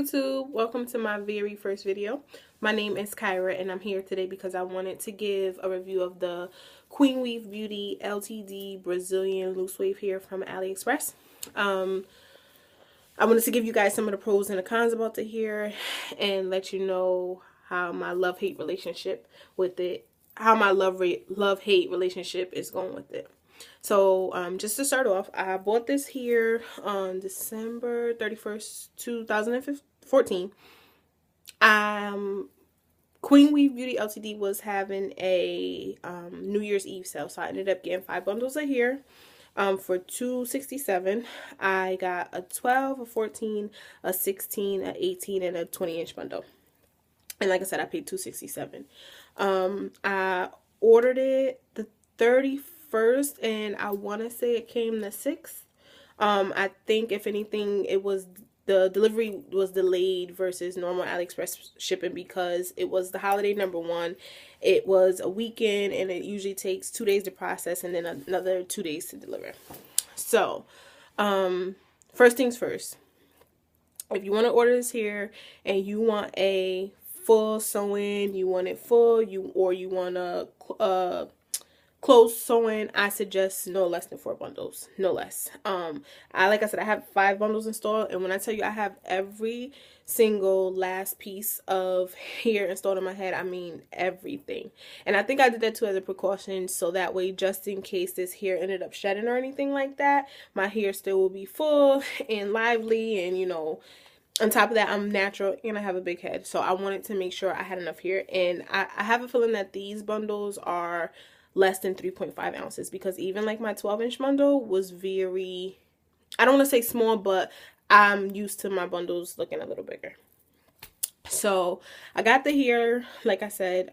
YouTube, welcome to my very first video. My name is Kyra and I'm here today because I wanted to give a review of the Queen Weave Beauty LTD Brazilian loose wave hair from Aliexpress. I wanted to give you guys some of the pros and the cons about the hair and let you know how my love-hate relationship with it, how my love-hate relationship is going with it. So just to start off, I bought this here on December 31st, 2014. Queen Weave Beauty Ltd was having a New Year's Eve sale, so I ended up getting 5 bundles of hair for $267. I got a 12, a 14, a 16, a 18, and a 20-inch bundle. And like I said, I paid $267. I ordered it the 31st. And I want to say it came the 6th. I think if anything, the delivery was delayed versus normal AliExpress shipping because it was the holiday #1. It was a weekend and it usually takes 2 days to process and then another 2 days to deliver. So first things first, if you want to order this here and you want a full sewing, you want it full, you want a close sewing, I suggest no less than 4 bundles, no less. Like I said, I have 5 bundles installed, and when I tell you I have every single last piece of hair installed in my head, I mean everything. And I think I did that too as a precaution, so that way, just in case this hair ended up shedding or anything like that, my hair still will be full and lively, and you know, on top of that, I'm natural and I have a big head, so I wanted to make sure I had enough hair. And I have a feeling that these bundles are less than 3.5 ounces, because even like my 12-inch bundle was very, I don't want to say small, but I'm used to my bundles looking a little bigger. So I got the hair, like I said,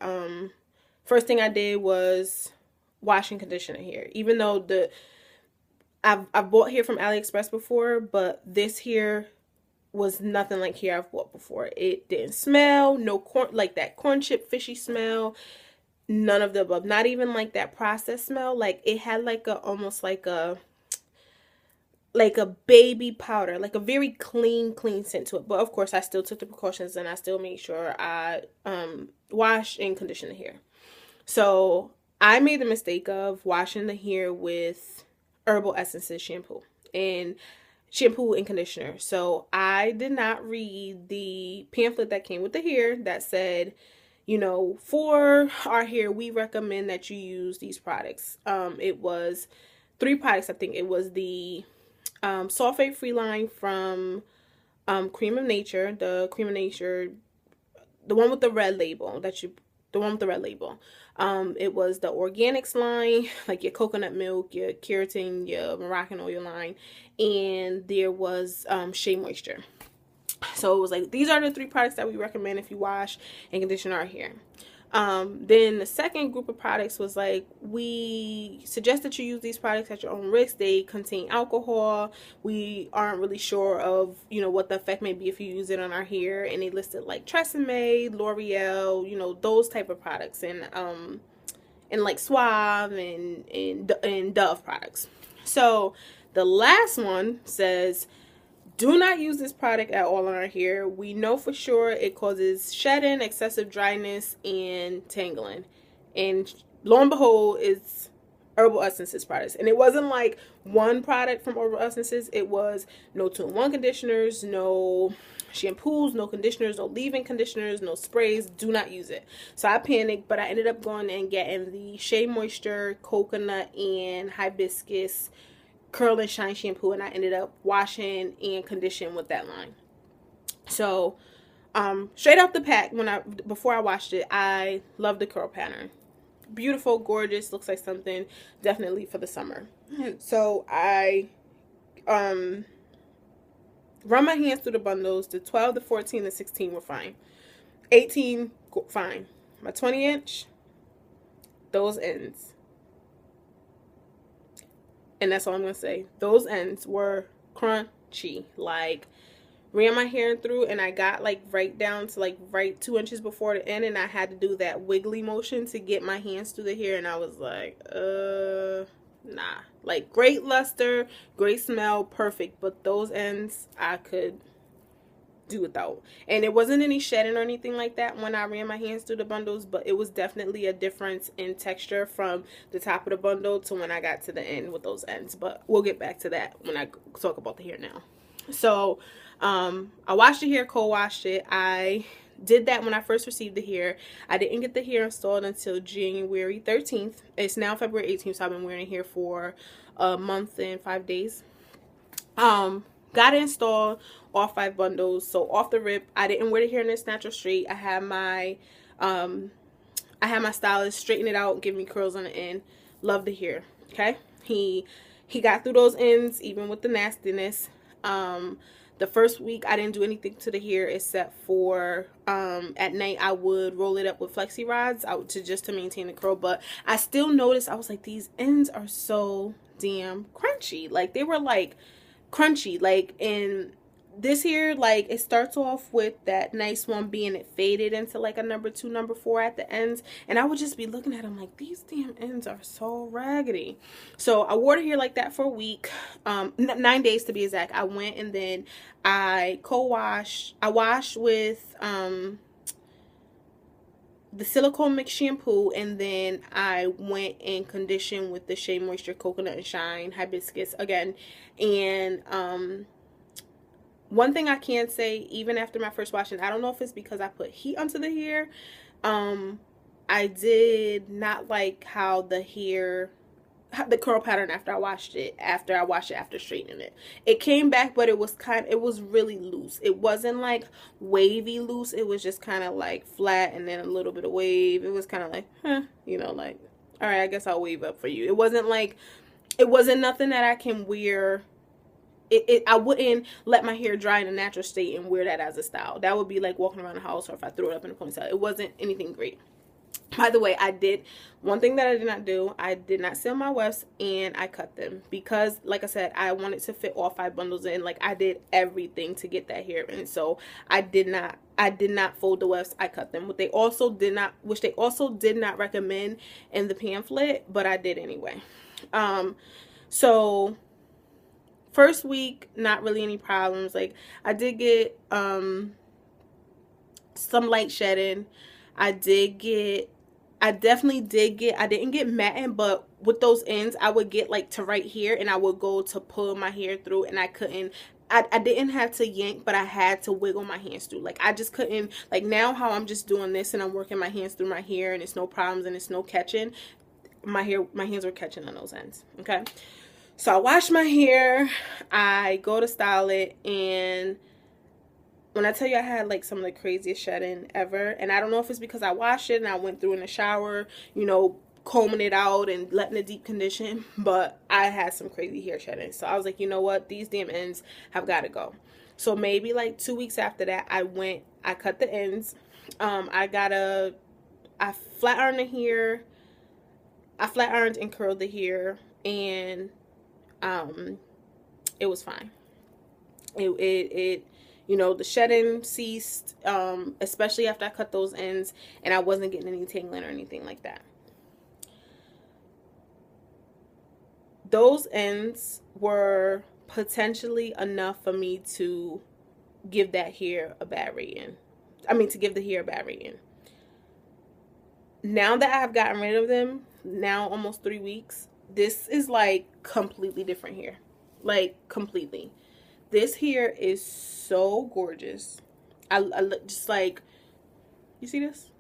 first thing I did was wash and condition the hair. Even though I've bought hair from AliExpress before, but this hair was nothing like hair I've bought before. It didn't smell, no corn, like that corn chip fishy smell. None of the above. Not even like that processed smell. Like it had like a almost like a baby powder, like a very clean scent to it. But of course I still took the precautions and I still made sure I washed and conditioned the hair. So I made the mistake of washing the hair with Herbal Essences shampoo and conditioner. So I did not read the pamphlet that came with the hair that said, you know, for our hair, we recommend that you use these products. It was 3 products, I think. It was the sulfate-free line from Cream of Nature, the one with the red label, it was the organics line, like your coconut milk, your keratin, your Moroccan oil line, and there was Shea Moisture. So it was like, these are the 3 products that we recommend if you wash and condition our hair. Then the second group of products was like, we suggest that you use these products at your own risk. They contain alcohol. We aren't really sure of, you know, what the effect may be if you use it on our hair. And they listed like Tresemme, L'Oreal, you know, those type of products, and like Suave and Dove products. So the last one says, do not use this product at all on our hair. We know for sure it causes shedding, excessive dryness, and tangling. And lo and behold, it's Herbal Essences products. And it wasn't like one product from Herbal Essences. It was no 2-in-1 conditioners, no shampoos, no conditioners, no leave-in conditioners, no sprays. Do not use it. So I panicked, but I ended up going and getting the Shea Moisture, Coconut, and Hibiscus Curl and Shine shampoo, and I ended up washing and conditioning with that line. So straight off the pack, before I washed it, I love the curl pattern. Beautiful, gorgeous, looks like something definitely for the summer. So I run my hands through the bundles. The 12, the 14, the 16 were fine. 18, fine. My 20-inch, those ends. And that's all I'm going to say. Those ends were crunchy. Like, ran my hair through and I got like right down to like right 2 inches before the end. And I had to do that wiggly motion to get my hands through the hair. And I was like, nah. Like, great luster, great smell, perfect. But those ends, I could do without. And it wasn't any shedding or anything like that when I ran my hands through the bundles, but it was definitely a difference in texture from the top of the bundle to when I got to the end with those ends. But we'll get back to that when I talk about the hair now. So I washed the hair, co-washed it. I did that when I first received the hair. I didn't get the hair installed until January 13th. It's now February 18th, so I've been wearing it here for a month and 5 days. Got it installed, all 5 bundles. So off the rip, I didn't wear the hair in its natural straight. I had my stylist straighten it out, give me curls on the end. Love the hair. Okay, he got through those ends even with the nastiness. The first week I didn't do anything to the hair except for at night I would roll it up with flexi rods to maintain the curl. But I still noticed, I was like, these ends are so damn crunchy. Like, they were like crunchy. Like, in this here, like, it starts off with that nice one being it faded into like a number 2, number 4 at the ends, and I would just be looking at them like, these damn ends are so raggedy. So I wore the hair like that for a week, 9 days to be exact. I went and then I washed with the silicone mix shampoo, and then I went and conditioned with the Shea Moisture Coconut and Shine Hibiscus again. And one thing I can say, even after my first washing, I don't know if it's because I put heat onto the hair, I did not like how the curl pattern after I washed it after straightening it. It came back, but it was really loose. It wasn't like wavy loose. It was just kind of like flat and then a little bit of wave. It was kind of like, you know, like, all right, I guess I'll wave up for you. It wasn't nothing that I can wear. I wouldn't let my hair dry in a natural state and wear that as a style. That would be like walking around the house, or if I threw it up in a ponytail. It wasn't anything great. By the way, one thing that I did not do, I did not seal my wefts, and I cut them because, like I said, I wanted to fit all 5 bundles in. Like, I did everything to get that hair in, so I did not fold the wefts. I cut them. Which they also did not recommend in the pamphlet, but I did anyway. So first week, not really any problems. Like, I did get some light shedding. I didn't get matting, but with those ends, I would get like to right here, and I would go to pull my hair through, and I didn't have to yank, but I had to wiggle my hands through. Like, I just couldn't, like, now how I'm just doing this and I'm working my hands through my hair and it's no problems and it's no catching. My hands were catching on those ends. Okay. So I wash my hair, I go to style it, and when I tell you I had like some of the craziest shedding ever, and I don't know if it's because I washed it and I went through in the shower, you know, combing it out and letting it deep condition, but I had some crazy hair shedding. So I was like, you know what, these damn ends have got to go. So maybe like 2 weeks after that, I cut the ends. I flat ironed the hair. I flat ironed and curled the hair, and it was fine. It you know, the shedding ceased, especially after I cut those ends, and I wasn't getting any tangling or anything like that. Those ends were potentially enough for me to give that hair a bad rating. To give the hair a bad rating. Now that I've gotten rid of them, now almost 3 weeks, this is like completely different hair. Like, completely. This hair is so gorgeous. I just like, you see this?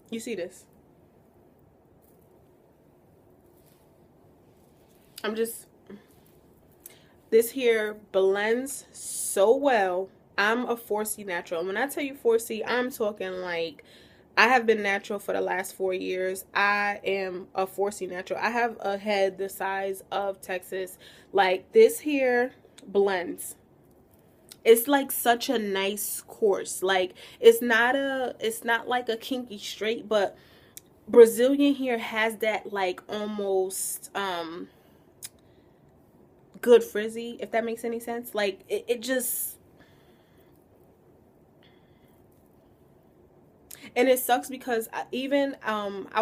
You see this? This hair blends so well. I'm a 4C natural. When I tell you 4C, I'm talking like, I have been natural for the last 4 years. I am a 4C natural. I have a head the size of Texas. Like, this hair blends. It's like such a nice course. Like, it's not like a kinky straight, but Brazilian hair has that like almost good frizzy, if that makes any sense. Like, it just, and it sucks because I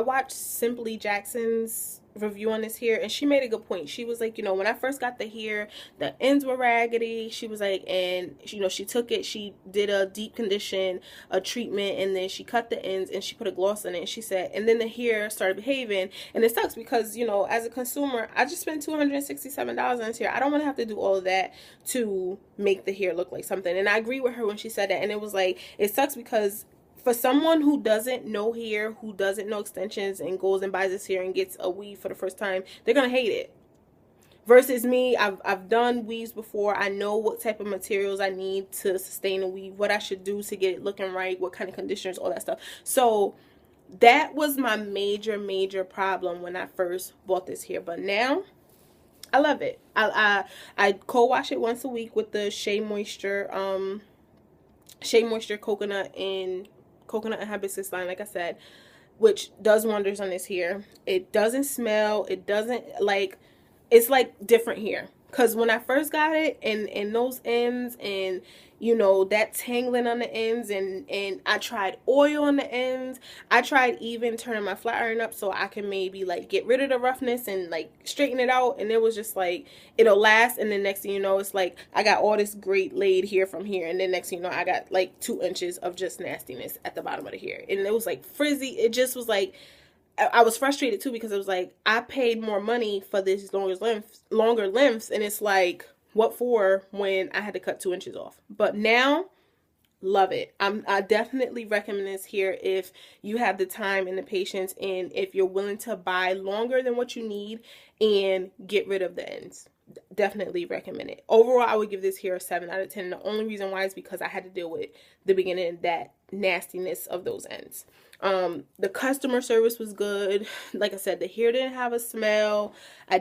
watched Simply Jackson's review on this hair, and she made a good point. She was like, when I first got the hair, the ends were raggedy. She was like, and she took it, she did a deep condition, a treatment, and then she cut the ends and she put a gloss on it. And she said, and then the hair started behaving, and it sucks because as a consumer, I just spent $267 on this hair. I don't want to have to do all of that to make the hair look like something. And I agree with her when she said that. And it was like, it sucks because for someone who doesn't know hair, who doesn't know extensions, and goes and buys this hair and gets a weave for the first time, they're gonna hate it. Versus me, I've done weaves before. I know what type of materials I need to sustain a weave, what I should do to get it looking right, what kind of conditioners, all that stuff. So that was my major problem when I first bought this hair. But now I love it. I co-wash it once a week with the Shea Moisture coconut and hibiscus line, like I said, which does wonders on this hair. It doesn't smell. It doesn't, like, it's like different hair. Because when I first got it, and those ends, and that tangling on the ends, and I tried oil on the ends. I tried even turning my flat iron up so I can maybe like get rid of the roughness and like straighten it out, and it was just like, it'll last, and then next thing you know, it's like I got all this great laid hair from here, and then next thing you know, I got like 2 inches of just nastiness at the bottom of the hair, and it was like frizzy. It just was like, I was frustrated too, because it was like, I paid more money for this longer lengths, and it's like, what for when I had to cut 2 inches off? But now, love it. I definitely recommend this here if you have the time and the patience, and if you're willing to buy longer than what you need and get rid of the ends. Definitely recommend it. Overall, I would give this here a 7 out of 10. The only reason why is because I had to deal with the beginning, that nastiness of those ends. The customer service was good. Like I said, the hair didn't have a smell. I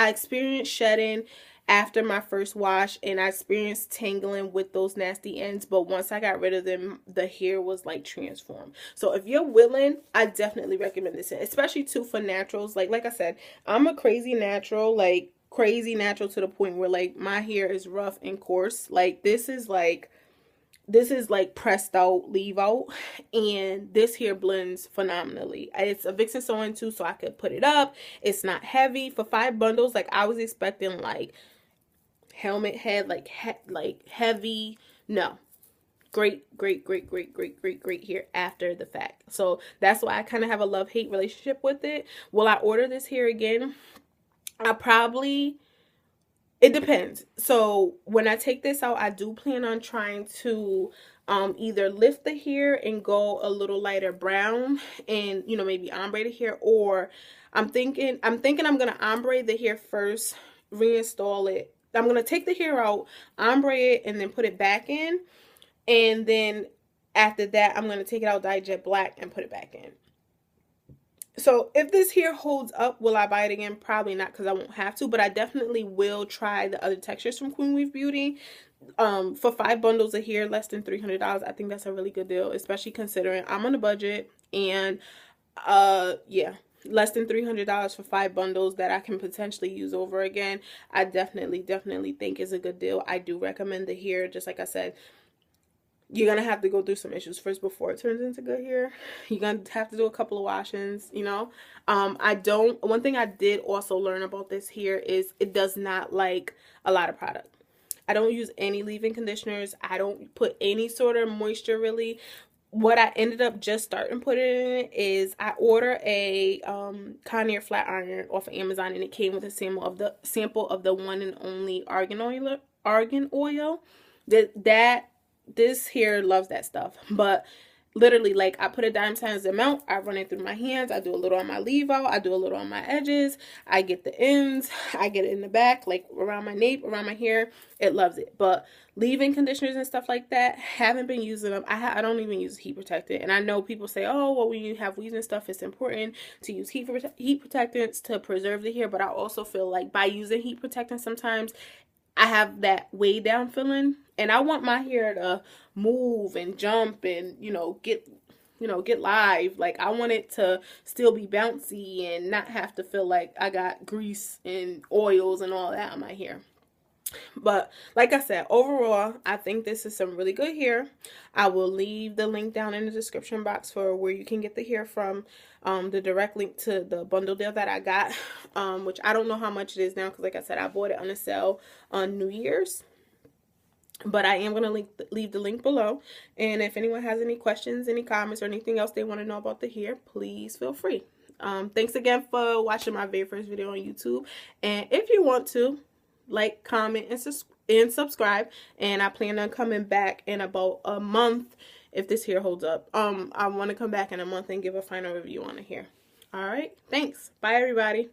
experienced shedding after my first wash, and I experienced tangling with those nasty ends, but once I got rid of them, the hair was like transformed. So if you're willing, I definitely recommend this, especially too for naturals. Like I said, I'm a crazy natural to the point where like my hair is rough and coarse. Like this is like pressed out, leave out, and this hair blends phenomenally. It's a Vixen sewing too, so I could put it up. It's not heavy. For 5 bundles, like I was expecting like helmet head, like heavy. No, great hair after the fact. So that's why I kind of have a love-hate relationship with it. Will I order this hair again? It depends. So when I take this out, I do plan on trying to either lift the hair and go a little lighter brown, and maybe ombre the hair, or I'm thinking I'm gonna ombre the hair first, reinstall it. I'm gonna take the hair out, ombre it, and then put it back in, and then after that I'm gonna take it out, dye jet black, and put it back in. So if this hair holds up, will I buy it again? Probably not, because I won't have to, but I definitely will try the other textures from Queen Weave Beauty. For 5 bundles of hair, less than $300, I think that's a really good deal, especially considering I'm on a budget, and yeah, less than $300 for 5 bundles that I can potentially use over again. I definitely think is a good deal. I do recommend the hair. Just like I said, you're gonna have to go through some issues first before it turns into good hair. You're gonna have to do a couple of washings, one thing I did also learn about this hair is it does not like a lot of product. I don't use any leave-in conditioners. I don't put any sort of moisture really. What I ended up just starting putting in it is I order a Conair flat iron off of Amazon, and it came with a sample of the one and only argan oil. This hair loves that stuff. But literally, like, I put a dime times the amount, I run it through my hands, I do a little on my leave out, I do a little on my edges, I get the ends, I get it in the back, like around my nape, around my hair. It loves it. But leave-in conditioners and stuff like that, haven't been using them. I don't even use heat protectant. And I know people say, oh, well, when you have weaves and stuff, it's important to use heat protectants to preserve the hair. But I also feel like by using heat protectant, sometimes I have that way down feeling, and I want my hair to move and jump and get live. Like, I want it to still be bouncy and not have to feel like I got grease and oils and all that on my hair. But like I said, overall, I think this is some really good hair. I will leave the link down in the description box for where you can get the hair from. The direct link to the bundle deal that I got, which I don't know how much it is now because like I said, I bought it on a sale on New Year's. But I am going to leave the link below. And if anyone has any questions, any comments, or anything else they want to know about the hair, please feel free. Thanks again for watching my very first video on YouTube. And if you want to, like, comment, and subscribe. And I plan on coming back in about a month if this hair holds up. I want to come back in a month and give a final review on the hair. All right. Thanks. Bye, everybody.